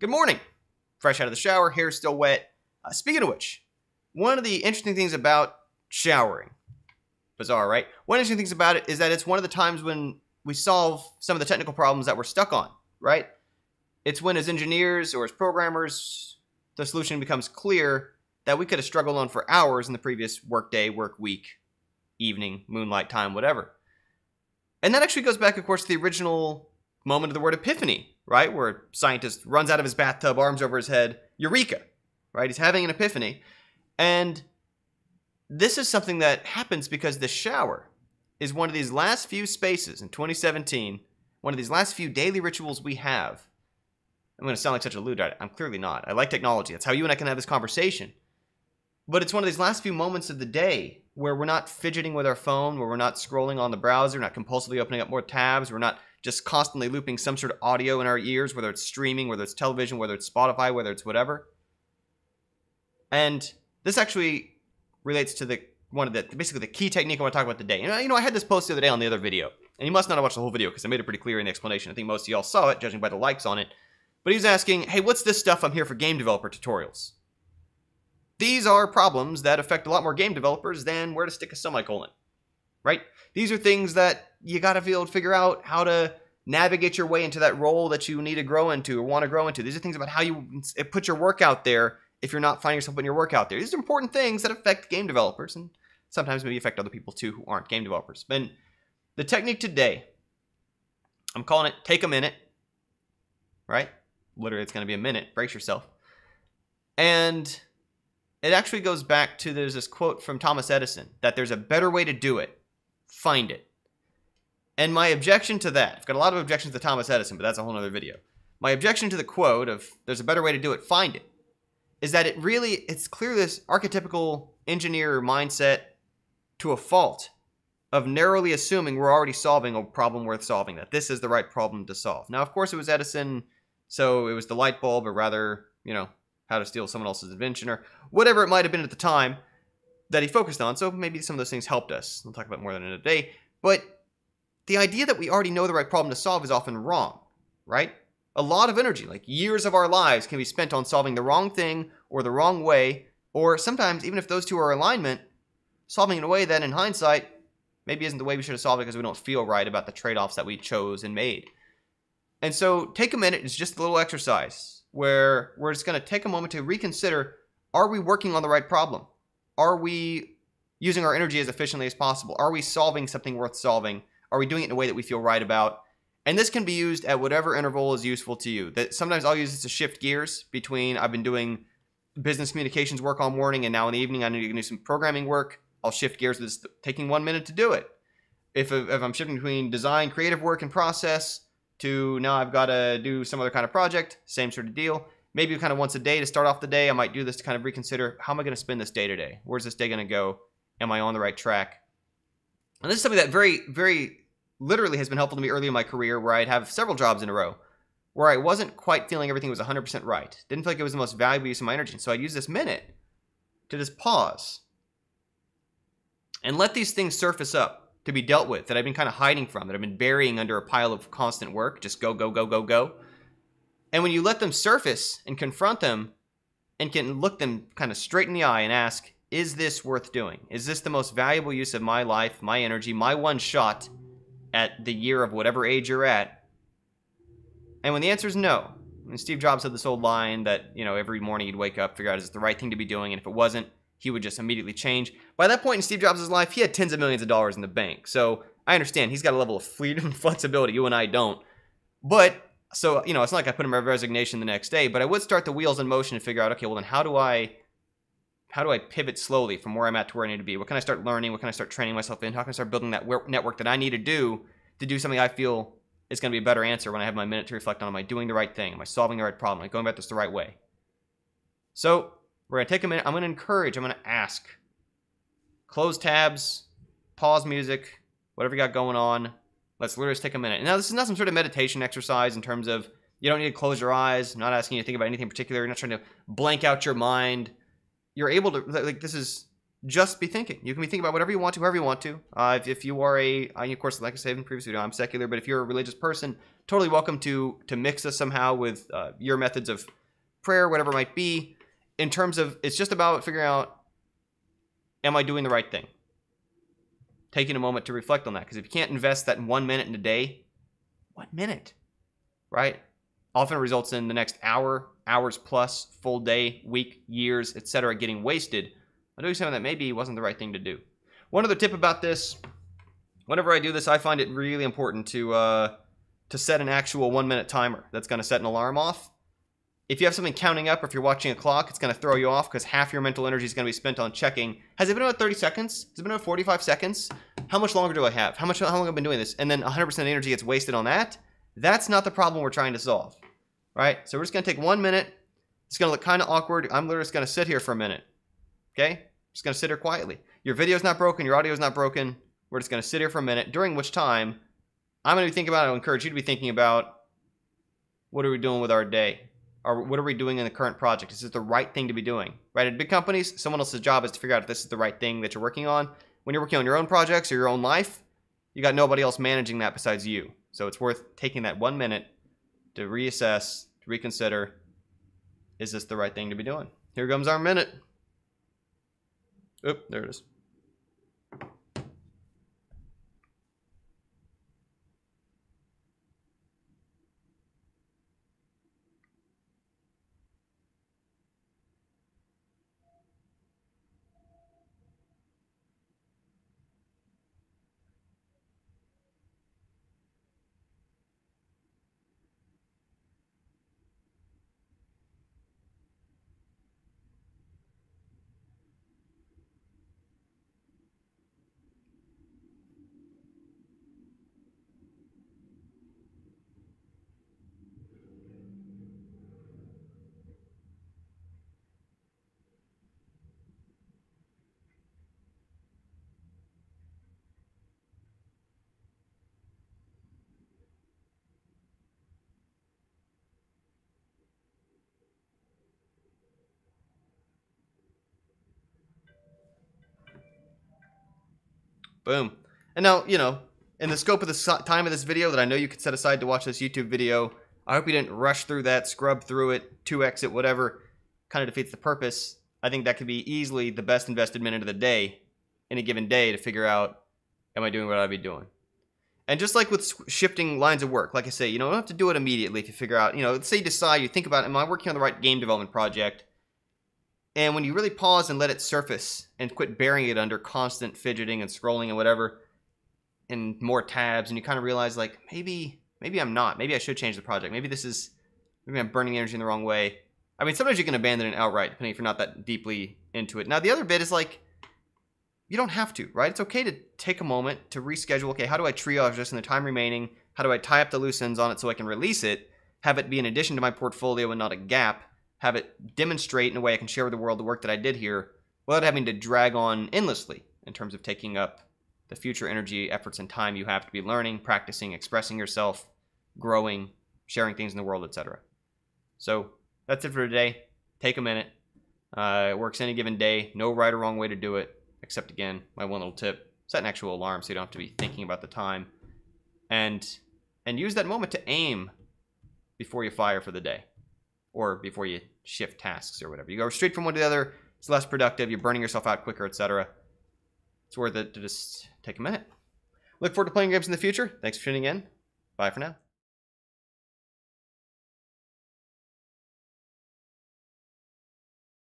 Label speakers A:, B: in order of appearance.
A: Good morning. Fresh out of the shower, hair still wet. Speaking of which, one of the interesting things about showering, bizarre, right? One of the interesting things about it is that it's one of the times when we solve some of the technical problems that we're stuck on, right? It's when as engineers or as programmers, the solution becomes clear that we could have struggled on for hours in the previous workday, work week, evening, moonlight time, whatever. And that actually goes back, of course, to the original moment of the word epiphany, right? Where a scientist runs out of his bathtub, arms over his head, eureka, right? He's having an epiphany. And this is something that happens because the shower is one of these last few spaces in 2017, one of these last few daily rituals we have. I'm going to sound like such a Luddite. I'm clearly not. I like technology. That's how you and I can have this conversation. But it's one of these last few moments of the day where we're not fidgeting with our phone, where we're not scrolling on the browser, not compulsively opening up more tabs, we're not just constantly looping some sort of audio in our ears, whether it's streaming, whether it's television, whether it's Spotify, whether it's whatever. And this actually relates to basically the key technique I want to talk about today. You know, I had this post the other day on the other video, and you must not have watched the whole video because I made it pretty clear in the explanation. I think most of y'all saw it, judging by the likes on it. But he was asking, hey, what's this stuff I'm here for game developer tutorials? These are problems that affect a lot more game developers than where to stick a semicolon, right? These are things that you got to be able to figure out how to navigate your way into that role that you need to grow into or want to grow into. These are things about how you put your work out there if you're not finding yourself putting your work out there. These are important things that affect game developers and sometimes maybe affect other people too who aren't game developers. But the technique today, I'm calling it take a minute, right? Literally, it's going to be a minute. Brace yourself. And it actually goes back to, there's this quote from Thomas Edison, that there's a better way to do it. Find it. And my objection to that, I've got a lot of objections to Thomas Edison, but that's a whole other video. My objection to the quote of, there's a better way to do it, find it, is that it's clearly this archetypical engineer mindset to a fault of narrowly assuming we're already solving a problem worth solving, that this is the right problem to solve. Now, of course, it was Edison, so it was the light bulb, or rather, how to steal someone else's invention, or whatever it might have been at the time that he focused on. So maybe some of those things helped us. We'll talk about more than in a day. But the idea that we already know the right problem to solve is often wrong, right? A lot of energy, like years of our lives, can be spent on solving the wrong thing or the wrong way, or sometimes, even if those two are in alignment, solving in a way that in hindsight maybe isn't the way we should have solved it because we don't feel right about the trade-offs that we chose and made. And so take a minute. It's just a little exercise where we're just going to take a moment to reconsider, are we working on the right problem? Are we using our energy as efficiently as possible? Are we solving something worth solving? Are we doing it in a way that we feel right about? And this can be used at whatever interval is useful to you. That sometimes I'll use this to shift gears between, I've been doing business communications work all morning and now in the evening I need to do some programming work. I'll shift gears with this, taking 1 minute to do it. If I'm shifting between design, creative work, and process to now I've got to do some other kind of project, same sort of deal. Maybe kind of once a day to start off the day, I might do this to kind of reconsider, how am I going to spend this day today? Where's this day going to go? Am I on the right track? And this is something that very, very literally has been helpful to me early in my career, where I'd have several jobs in a row where I wasn't quite feeling everything was 100% right. Didn't feel like it was the most valuable use of my energy. So I'd use this minute to just pause and let these things surface up to be dealt with that I've been kind of hiding from, that I've been burying under a pile of constant work. Just go, go, go, go, go. And when you let them surface and confront them and can look them kind of straight in the eye and ask, is this worth doing? Is this the most valuable use of my life, my energy, my one shot at the year of whatever age you're at? And when the answer is no, and Steve Jobs had this old line that, every morning he'd wake up, figure out is it the right thing to be doing, and if it wasn't, he would just immediately change. By that point in Steve Jobs' life, he had tens of millions of dollars in the bank. So I understand he's got a level of freedom and flexibility. You and I don't. But, so, it's not like I put him in resignation the next day, but I would start the wheels in motion and figure out, okay, well then how do I pivot slowly from where I'm at to where I need to be? What can I start learning? What can I start training myself in? How can I start building that network that I need to do something I feel is going to be a better answer when I have my minute to reflect on, am I doing the right thing? Am I solving the right problem? Am I going about this the right way? So we're going to take a minute. I'm going to encourage, I'm going to ask. Close tabs, pause music, whatever you got going on. Let's literally just take a minute. Now, this is not some sort of meditation exercise in terms of you don't need to close your eyes. I'm not asking you to think about anything in particular. You're not trying to blank out your mind. You're able to, this is just be thinking. You can be thinking about whatever you want to, whoever you want to. If you are of course, like I said in the previous video, I'm secular, but if you're a religious person, totally welcome to mix this somehow with your methods of prayer, whatever it might be. In terms of, it's just about figuring out, am I doing the right thing? Taking a moment to reflect on that, because if you can't invest that 1 minute in a day, 1 minute, right? Often results in the next hour, hours plus, full day, week, years, etc. getting wasted on doing something that maybe wasn't the right thing to do. One other tip about this, whenever I do this, I find it really important to set an actual 1 minute timer that's going to set an alarm off. If you have something counting up, or if you're watching a clock, it's going to throw you off because half your mental energy is going to be spent on checking. Has it been about 30 seconds? Has it been about 45 seconds? How much longer do I have? How long have I been doing this? And then 100% energy gets wasted on that. That's not the problem we're trying to solve, right? So we're just going to take 1 minute. It's going to look kind of awkward. I'm literally just going to sit here for a minute, okay? Just going to sit here quietly. Your video's not broken. Your audio's not broken. We're just going to sit here for a minute, during which time I'm going to be thinking about, I'll encourage you to be thinking about, what are we doing with our day? Or what are we doing in the current project? Is this the right thing to be doing? Right? At big companies, someone else's job is to figure out if this is the right thing that you're working on. When you're working on your own projects or your own life, you got nobody else managing that besides you. So it's worth taking that 1 minute to reassess, to reconsider, is this the right thing to be doing? Here comes our minute. Oop, there it is. Boom. And now, in the scope of the time of this video that I know you could set aside to watch this YouTube video, I hope you didn't rush through that, scrub through it, 2x it, whatever. Kind of defeats the purpose. I think that could be easily the best invested minute of the day, in a given day, to figure out, am I doing what I'd be doing? And just like with shifting lines of work, like I say, you don't have to do it immediately if you figure out, let's say you decide, you think about, am I working on the right game development project? And when you really pause and let it surface and quit burying it under constant fidgeting and scrolling and whatever, and more tabs, and you kind of realize, like, maybe I'm not. Maybe I should change the project. Maybe I'm burning energy in the wrong way. I mean, sometimes you can abandon it outright, depending if you're not that deeply into it. Now, the other bit is, like, you don't have to, right? It's okay to take a moment to reschedule. Okay, how do I triage this in the time remaining? How do I tie up the loose ends on it so I can release it? Have it be an addition to my portfolio and not a gap? Have it demonstrate in a way I can share with the world the work that I did here without having to drag on endlessly in terms of taking up the future energy, efforts, and time you have to be learning, practicing, expressing yourself, growing, sharing things in the world, etc. So that's it for today. Take a minute. It works any given day. No right or wrong way to do it, except, again, my one little tip: set an actual alarm so you don't have to be thinking about the time, and use that moment to aim before you fire for the day, or before you shift tasks or whatever. You go straight from one to the other, it's less productive, you're burning yourself out quicker, etc. It's worth it to just take a minute. Look forward to playing games in the future. Thanks for tuning in. Bye for now.